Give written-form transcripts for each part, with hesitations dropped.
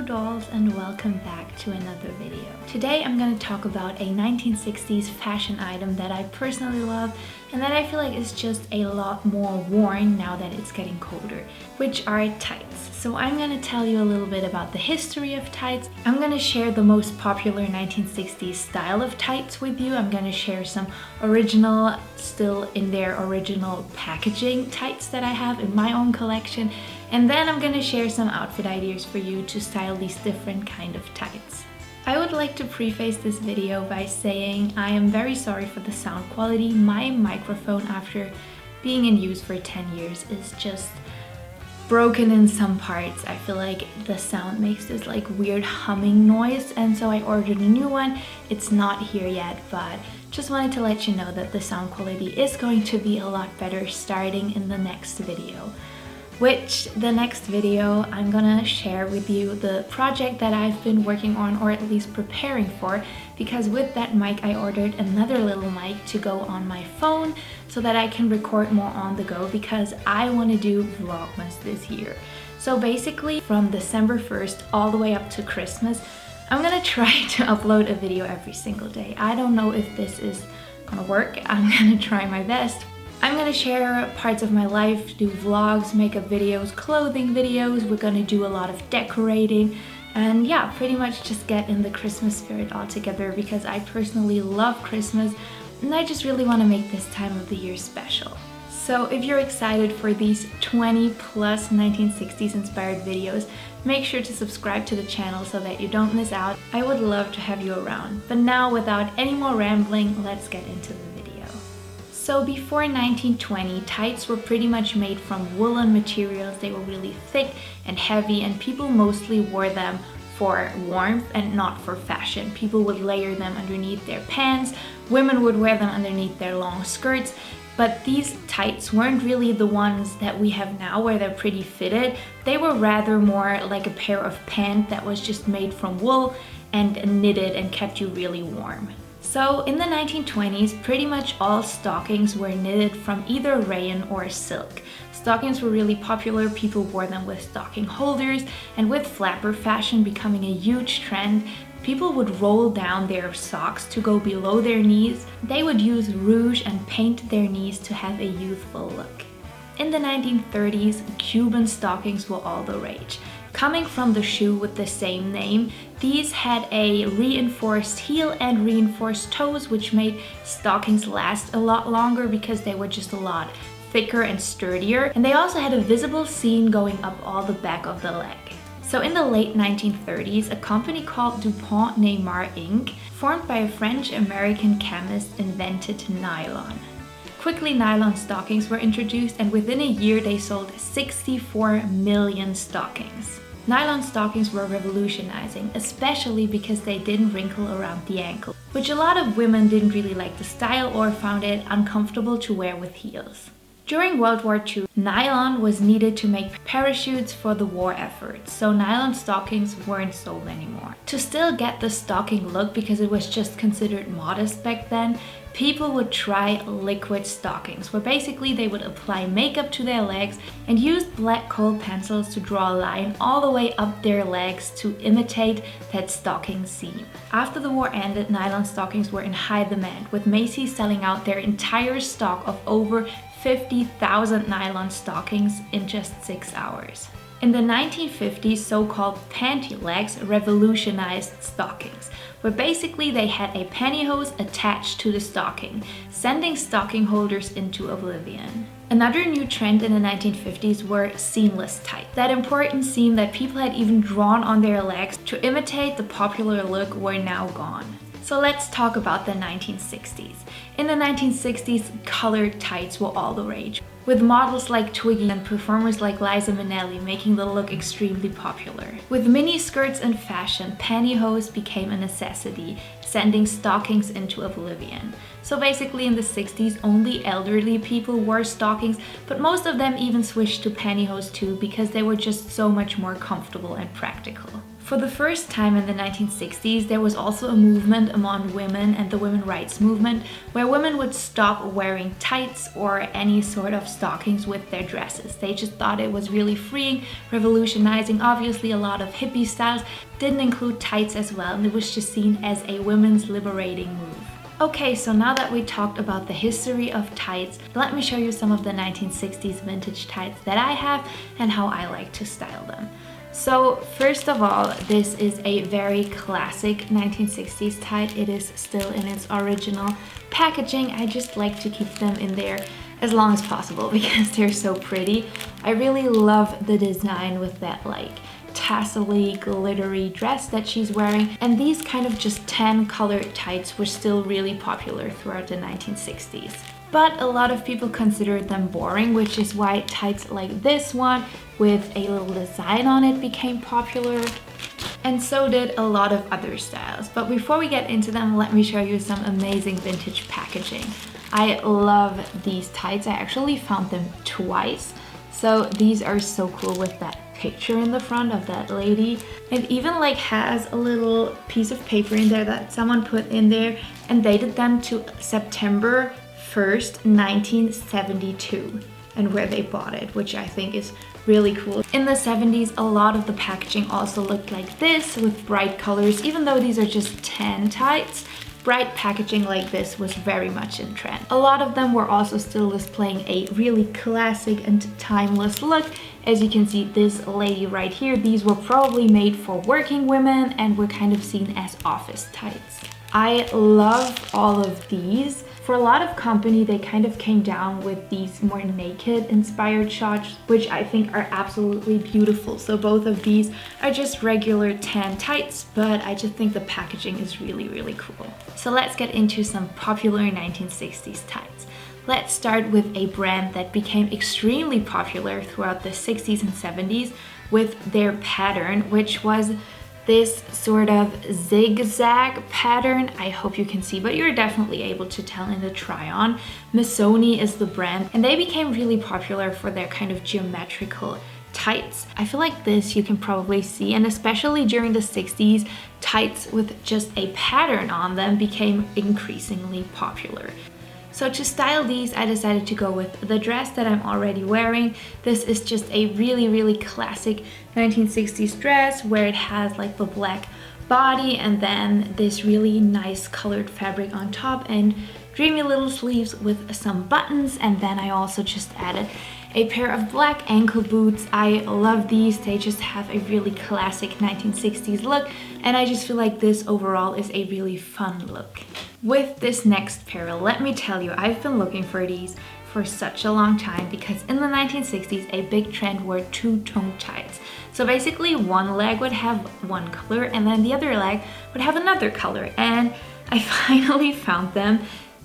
Hello dolls, and welcome back to another video. Today I'm going to talk about a 1960s fashion item that I personally love and that I feel like is just a lot more worn now that it's getting colder, which are tights. So I'm going to tell you a little bit about the history of tights. I'm going to share the most popular 1960s style of tights with you. I'm going to share some original, still in their original packaging tights that I have in my own collection. And then I'm going to share some outfit ideas for you to style these different kind of tights. I would like to preface this video by saying I am very sorry for the sound quality. My microphone, after being in use for 10 years, is just broken in some parts. I feel like the sound makes this like weird humming noise, and so I ordered a new one. It's not here yet, but just wanted to let you know that the sound quality is going to be a lot better starting in the next video. Which the next video I'm gonna share with you the project that I've been working on, or at least preparing for, because with that mic I ordered another little mic to go on my phone so that I can record more on the go, because I want to do Vlogmas this year. So basically from December 1st all the way up to Christmas, I'm gonna try to upload a video every single day. I don't know if this is gonna work. I'm gonna try my best. I'm gonna share parts of my life, do vlogs, makeup videos, clothing videos. We're gonna do a lot of decorating, and yeah, pretty much just get in the Christmas spirit all together, because I personally love Christmas and I just really want to make this time of the year special. So if you're excited for these 20 plus 1960s inspired videos, make sure to subscribe to the channel so that you don't miss out. I would love to have you around. But now, without any more rambling, let's get into the video. So before 1920, tights were pretty much made from woolen materials. They were really thick and heavy, and people mostly wore them for warmth and not for fashion. People would layer them underneath their pants. Women would wear them underneath their long skirts. But these tights weren't really the ones that we have now, where they're pretty fitted. They were rather more like a pair of pants that was just made from wool and knitted and kept you really warm. So in the 1920s, pretty much all stockings were knitted from either rayon or silk. Stockings were really popular. People wore them with stocking holders, and with flapper fashion becoming a huge trend, people would roll down their socks to go below their knees. They would use rouge and paint their knees to have a youthful look. In the 1930s, Cuban stockings were all the rage. Coming from the shoe with the same name, these had a reinforced heel and reinforced toes, which made stockings last a lot longer because they were just a lot thicker and sturdier. And they also had a visible seam going up all the back of the leg. So in the late 1930s, a company called DuPont Neymar Inc., formed by a French-American chemist, invented nylon. Quickly, nylon stockings were introduced, and within a year they sold 64 million stockings. Nylon stockings were revolutionizing, especially because they didn't wrinkle around the ankle, which a lot of women didn't really like the style or found it uncomfortable to wear with heels. During World War II, nylon was needed to make parachutes for the war effort, so nylon stockings weren't sold anymore. To still get the stocking look, because it was just considered modest back then, people would try liquid stockings, where basically they would apply makeup to their legs and use black kohl pencils to draw a line all the way up their legs to imitate that stocking seam. After the war ended, nylon stockings were in high demand, with Macy's selling out their entire stock of over 50,000 nylon stockings in just 6 hours. In the 1950s, so-called panty legs revolutionized stockings, where basically they had a pantyhose attached to the stocking, sending stocking holders into oblivion. Another new trend in the 1950s were seamless tights. That important seam that people had even drawn on their legs to imitate the popular look were now gone. So let's talk about the 1960s. In the 1960s, colored tights were all the rage, with models like Twiggy and performers like Liza Minnelli making the look extremely popular. With mini skirts in fashion, pantyhose became a necessity, sending stockings into oblivion. So basically in the 60s, only elderly people wore stockings, but most of them even switched to pantyhose too, because they were just so much more comfortable and practical. For the first time in the 1960s, there was also a movement among women and the women's rights movement where women would stop wearing tights or any sort of stockings with their dresses. They just thought it was really freeing, revolutionizing. Obviously, a lot of hippie styles didn't include tights as well, and it was just seen as a women's liberating move. Okay, so now that we talked about the history of tights, let me show you some of the 1960s vintage tights that I have and how I like to style them. So first of all, this is a very classic 1960s tight. It is still in its original packaging. I just like to keep them in there as long as possible because they're so pretty. I really love the design with that like tassel-y, glittery dress that she's wearing, and these kind of just tan colored tights were still really popular throughout the 1960s. But a lot of people considered them boring, which is why tights like this one with a little design on it became popular, and so did a lot of other styles. But before we get into them, let me show you some amazing vintage packaging. I love these tights. I actually found them twice. So these are so cool with that picture in the front of that lady. It even like has a little piece of paper in there that someone put in there and dated them to September 1st, 1972, and where they bought it, which I think is really cool. In the 70s, a lot of the packaging also looked like this with bright colors. Even though these are just tan tights, bright packaging like this was very much in trend. A lot of them were also still displaying a really classic and timeless look. As you can see, this lady right here, these were probably made for working women and were kind of seen as office tights. I love all of these. For a lot of company, they kind of came down with these more naked inspired shots, which I think are absolutely beautiful. So both of these are just regular tan tights, but I just think the packaging is really, really cool. So let's get into some popular 1960s tights. Let's start with a brand that became extremely popular throughout the 60s and 70s with their pattern, which was this sort of zigzag pattern. I hope you can see, but you're definitely able to tell in the try on. Missoni is the brand, and they became really popular for their kind of geometrical tights. I feel like this you can probably see, and especially during the 60s, tights with just a pattern on them became increasingly popular. So to style these, I decided to go with the dress that I'm already wearing. This is just a really, really classic 1960s dress where it has like the black body and then this really nice colored fabric on top and dreamy little sleeves with some buttons. And then I also just added a pair of black ankle boots. I love these. They just have a really classic 1960s look, and I just feel like this overall is a really fun look. With this next pair, let me tell you, I've been looking for these for such a long time because in the 1960s, a big trend were two-tone tights. So basically one leg would have one color and then the other leg would have another color, and I finally found them.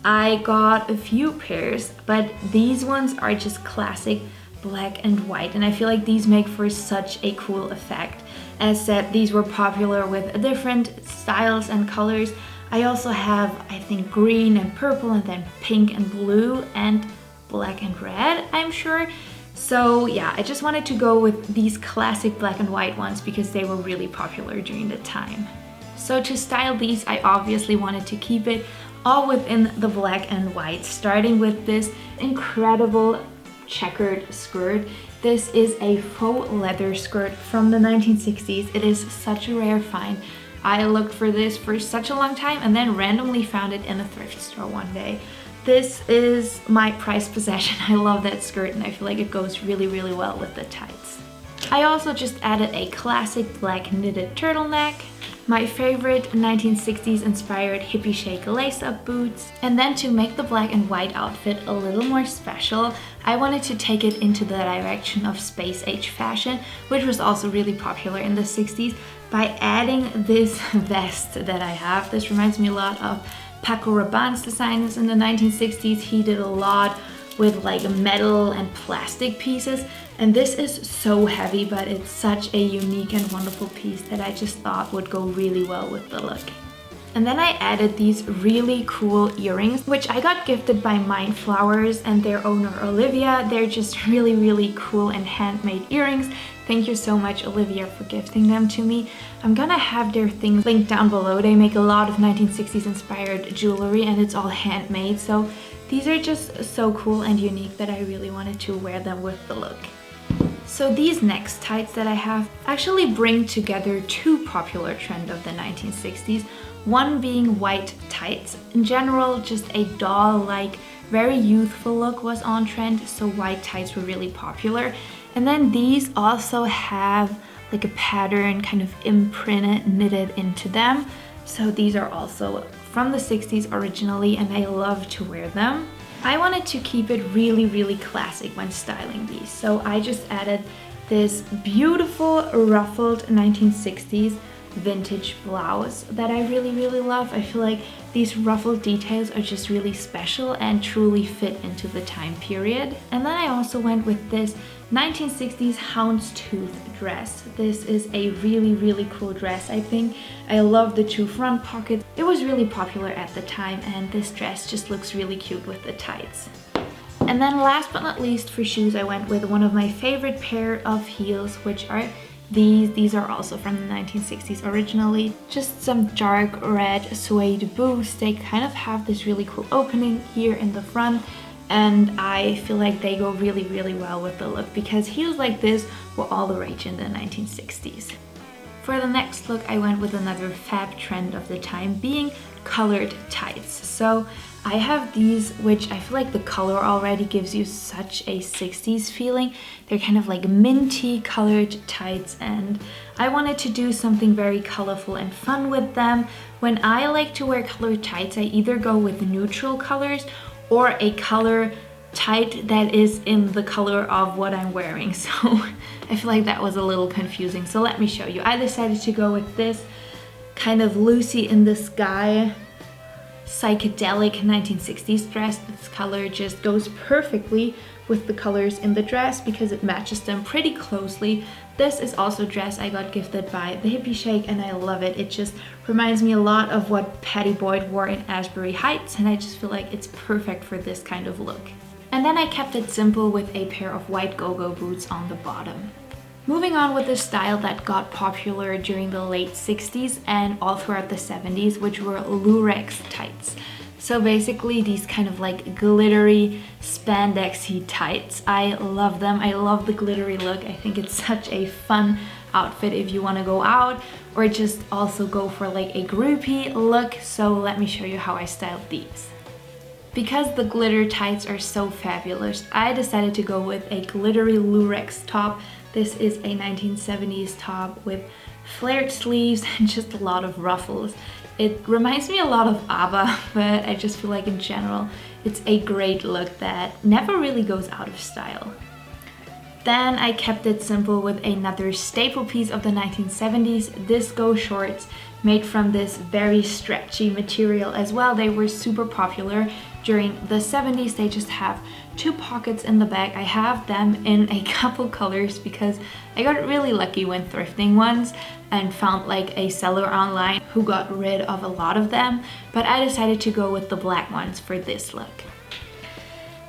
I got a few pairs, but these ones are just classic black and white, and I feel like these make for such a cool effect. As said, these were popular with different styles and colors. I also have, I think, green and purple, and then pink and blue, and black and red, I'm sure. So yeah, I just wanted to go with these classic black and white ones because they were really popular during the time. So to style these, I obviously wanted to keep it all within the black and white, starting with this incredible checkered skirt. This is a faux leather skirt from the 1960s. It is such a rare find. I looked for this for such a long time and then randomly found it in a thrift store one day. This is my prized possession. I love that skirt and I feel like it goes really, really well with the tights. I also just added a classic black knitted turtleneck, my favorite 1960s inspired hippie shake lace-up boots, and then to make the black and white outfit a little more special, I wanted to take it into the direction of space age fashion, which was also really popular in the 60s, by adding this vest that I have. This reminds me a lot of Paco Rabanne's designs in the 1960s. He did a lot with like metal and plastic pieces, and this is so heavy, but it's such a unique and wonderful piece that I just thought would go really well with the look. And then I added these really cool earrings, which I got gifted by Mind Flowers and their owner Olivia. They're just really, really cool and handmade earrings. Thank you so much, Olivia, for gifting them to me. I'm gonna have their things linked down below. They make a lot of 1960s inspired jewelry and it's all handmade. So these are just so cool and unique that I really wanted to wear them with the look. So these next tights that I have actually bring together two popular trends of the 1960s. One being white tights. In general, just a doll-like, very youthful look was on trend, so white tights were really popular. And then these also have like a pattern kind of imprinted, knitted into them. So these are also from the 60s originally, and I love to wear them. I wanted to keep it really, really classic when styling these. So I just added this beautiful ruffled 1960s vintage blouse that I really, really love. I feel like these ruffled details are just really special and truly fit into the time period. And then I also went with this 1960s houndstooth dress. This is a really, really cool dress, I think. I love the two front pockets. It was really popular at the time, and this dress just looks really cute with the tights. And then last but not least, for shoes, I went with one of my favorite pair of heels, which are these are also from the 1960s originally. Just some dark red suede boots. They kind of have this really cool opening here in the front, and I feel like they go really, really well with the look because heels like this were all the rage in the 1960s. For the next look, I went with another fab trend of the time, being colored tights. So I have these, which I feel like the color already gives you such a 60s feeling. They're kind of like minty colored tights, and I wanted to do something very colorful and fun with them. When I like to wear colored tights, I either go with neutral colors or a color tight that is in the color of what I'm wearing. So I feel like that was a little confusing. So let me show you. I decided to go with this kind of Lucy in the Sky psychedelic 1960s dress. This color just goes perfectly with the colors in the dress because it matches them pretty closely. This is also a dress I got gifted by the Hippie Shake, and I love it. It just reminds me a lot of what Patty Boyd wore in Asbury Heights, and I just feel like it's perfect for this kind of look. And then I kept it simple with a pair of white go-go boots on the bottom. Moving on with a style that got popular during the late 60s and all throughout the 70s, which were lurex tights. So basically these kind of like glittery spandexy tights. I love them. I love the glittery look. I think it's such a fun outfit if you want to go out or just also go for like a groupie look. So let me show you how I styled these. Because the glitter tights are so fabulous, I decided to go with a glittery lurex top. This is a 1970s top with flared sleeves and just a lot of ruffles. It reminds me a lot of ABBA, but I just feel like in general, it's a great look that never really goes out of style. Then I kept it simple with another staple piece of the 1970s, disco shorts made from this very stretchy material as well. They were super popular during the 70s. They just have two pockets in the back. I have them in a couple colors because I got really lucky when thrifting ones and found like a seller online who got rid of a lot of them, but I decided to go with the black ones for this look.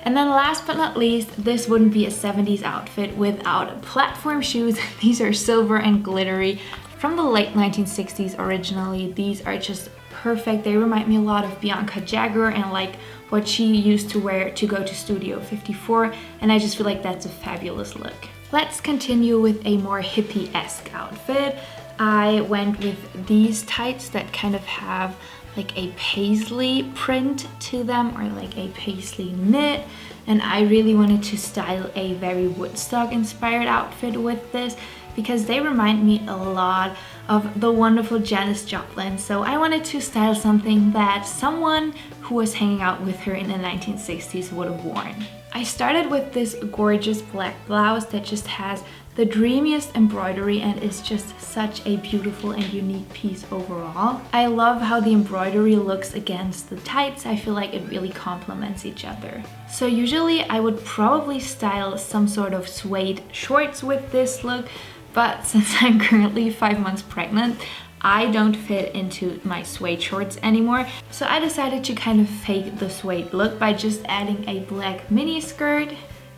And then last but not least, this wouldn't be a 70s outfit without platform shoes. These are silver and glittery from the late 1960s originally. These are just perfect. They remind me a lot of Bianca Jagger and like what she used to wear to go to Studio 54, and I just feel like that's a fabulous look. Let's continue with a more hippie-esque outfit. I went with these tights that kind of have like a paisley print to them, or like a paisley knit, and I really wanted to style a very Woodstock inspired outfit with this because they remind me a lot of the wonderful Janis Joplin. So I wanted to style something that someone who was hanging out with her in the 1960s would have worn. I started with this gorgeous black blouse that just has the dreamiest embroidery and is just such a beautiful and unique piece overall. I love how the embroidery looks against the tights. I feel like it really complements each other. So usually I would probably style some sort of suede shorts with this look, but since I'm currently 5 months pregnant, I don't fit into my suede shorts anymore. So I decided to kind of fake the suede look by just adding a black mini skirt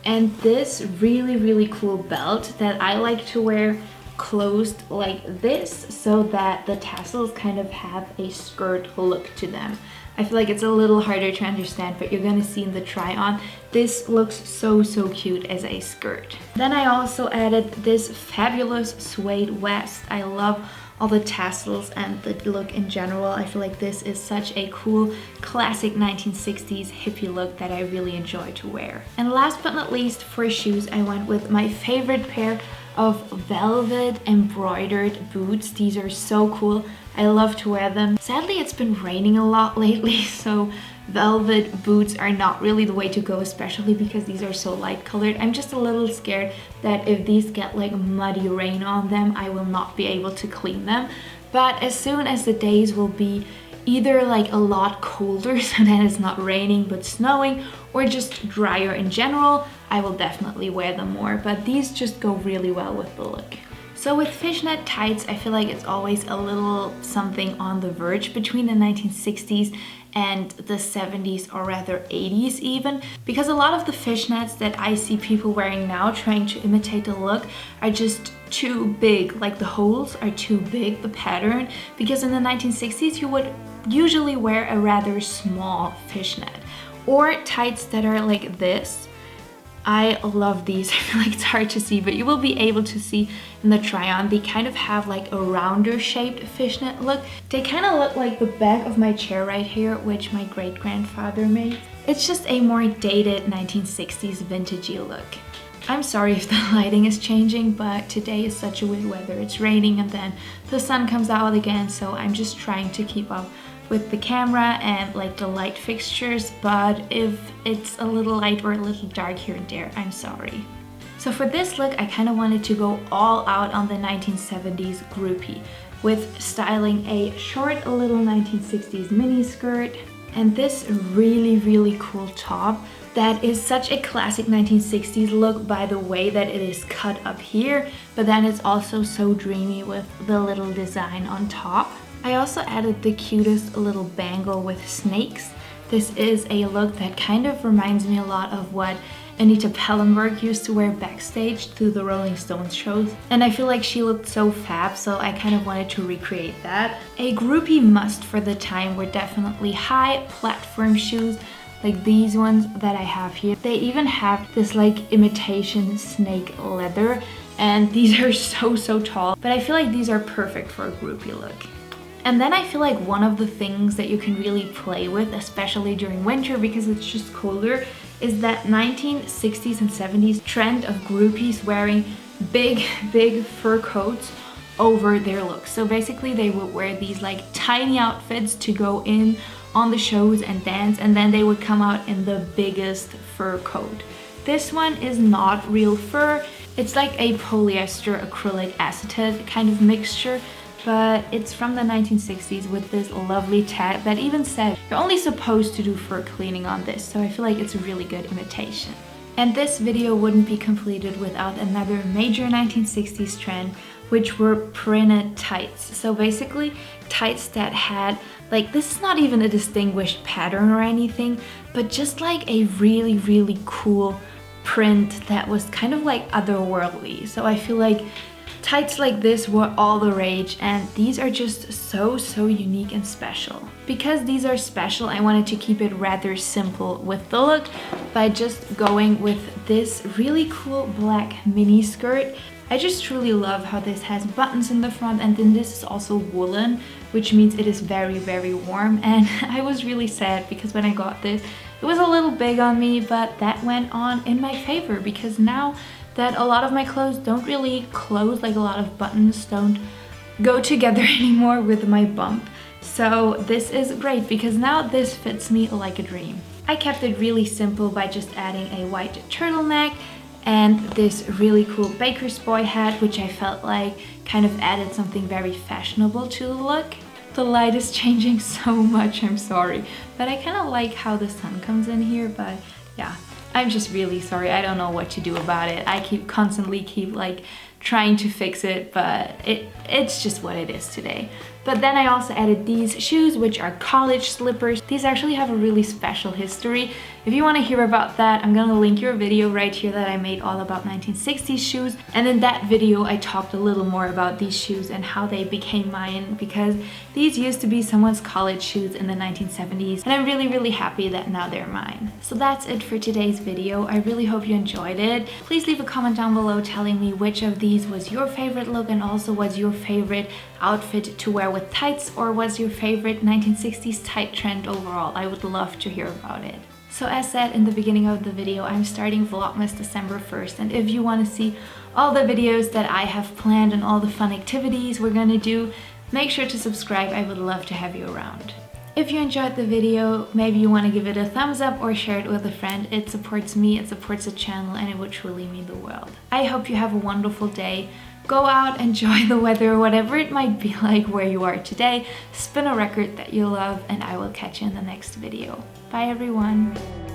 and this really cool belt that I like to wear closed like this so that the tassels kind of have a skirt look to them. I feel like it's a little harder to understand, but you're gonna see in the try on. This looks so cute as a skirt. Then I also added this fabulous suede vest. I love all the tassels and the look in general. I feel like this is such a cool classic 1960s hippie look that I really enjoy to wear. And last but not least, for shoes, I went with my favorite pair of velvet embroidered boots. These are so cool. I love to wear them. Sadly, it's been raining a lot lately, so velvet boots are not really the way to go, especially because these are so light colored. I'm just a little scared that if these get like muddy rain on them, I will not be able to clean them. But as soon as the days will be either like a lot colder, so that it's not raining but snowing, or just drier in general, I will definitely wear them more. But these just go really well with the look. So with fishnet tights, I feel like it's always a little something on the verge between the 1960s and the 70s, or rather 80s even, because a lot of the fishnets that I see people wearing now trying to imitate the look are just too big. Like the holes are too big, the pattern, because in the 1960s you would usually wear a rather small fishnet, or tights that are like this. I love these. I feel like it's hard to see, but you will be able to see in the try on. They kind of have like a rounder shaped fishnet look. They kind of look like the back of my chair right here, which my great grandfather made. It's just a more dated 1960s vintagey look. I'm sorry if the lighting is changing, but today is such a weird weather. It's raining and then the sun comes out again, so I'm just trying to keep up with the camera and like the light fixtures, but if it's a little light or a little dark here and there, I'm sorry. So for this look, I kind of wanted to go all out on the 1970s groupie with styling a short little 1960s mini skirt and this really cool top that is such a classic 1960s look by the way that it is cut up here, but then it's also so dreamy with the little design on top. I also added the cutest little bangle with snakes. This is a look that kind of reminds me a lot of what Anita Pallenberg used to wear backstage through the Rolling Stones shows. And I feel like she looked so fab, so I kind of wanted to recreate that. A groupie must for the time were definitely high platform shoes, like these ones that I have here. They even have this like imitation snake leather, and these are so tall, but I feel like these are perfect for a groupie look. And then I feel like one of the things that you can really play with, especially during winter because it's just colder, is that 1960s and 70s trend of groupies wearing big fur coats over their looks. So basically they would wear these like tiny outfits to go in on the shows and dance, and then they would come out in the biggest fur coat. This one is not real fur. It's like a polyester acrylic acetate kind of mixture, but it's from the 1960s with this lovely tag that even said you're only supposed to do fur cleaning on this, so I feel like it's a really good imitation. And this video wouldn't be completed without another major 1960s trend, which were printed tights. So basically tights that had like, this is not even a distinguished pattern or anything, but just like a really cool print that was kind of like otherworldly. So I feel like tights like this were all the rage, and these are just so unique and special. Because these are special, I wanted to keep it rather simple with the look by just going with this really cool black mini skirt. I just truly love how this has buttons in the front, and then this is also woolen, which means it is very warm. And I was really sad because when I got this, it was a little big on me, but that went on in my favor because now that a lot of my clothes don't really close, like a lot of buttons don't go together anymore with my bump. So this is great because now this fits me like a dream. I kept it really simple by just adding a white turtleneck and this really cool baker's boy hat, which I felt like kind of added something very fashionable to the look. The light is changing so much, I'm sorry, but I kind of like how the sun comes in here, but yeah. I'm just really sorry. I don't know what to do about it. I constantly keep like trying to fix it, but it's just what it is today. But then I also added these shoes, which are college slippers. These actually have a really special history. If you want to hear about that, I'm gonna link your video right here that I made all about 1960s shoes. And in that video, I talked a little more about these shoes and how they became mine, because these used to be someone's college shoes in the 1970s. And I'm really, really happy that now they're mine. So that's it for today's video. I really hope you enjoyed it. Please leave a comment down below telling me which of these was your favorite look, and also what's your favorite outfit to wear with tights, or what's your favorite 1960s tight trend overall. I would love to hear about it. So as said in the beginning of the video, I'm starting Vlogmas December 1st, and if you want to see all the videos that I have planned and all the fun activities we're gonna do, make sure to subscribe. I would love to have you around. If you enjoyed the video, maybe you want to give it a thumbs up or share it with a friend. It supports me, it supports the channel, and it would truly mean the world. I hope you have a wonderful day. Go out, enjoy the weather, whatever it might be like where you are today. Spin a record that you love, and I will catch you in the next video. Bye everyone!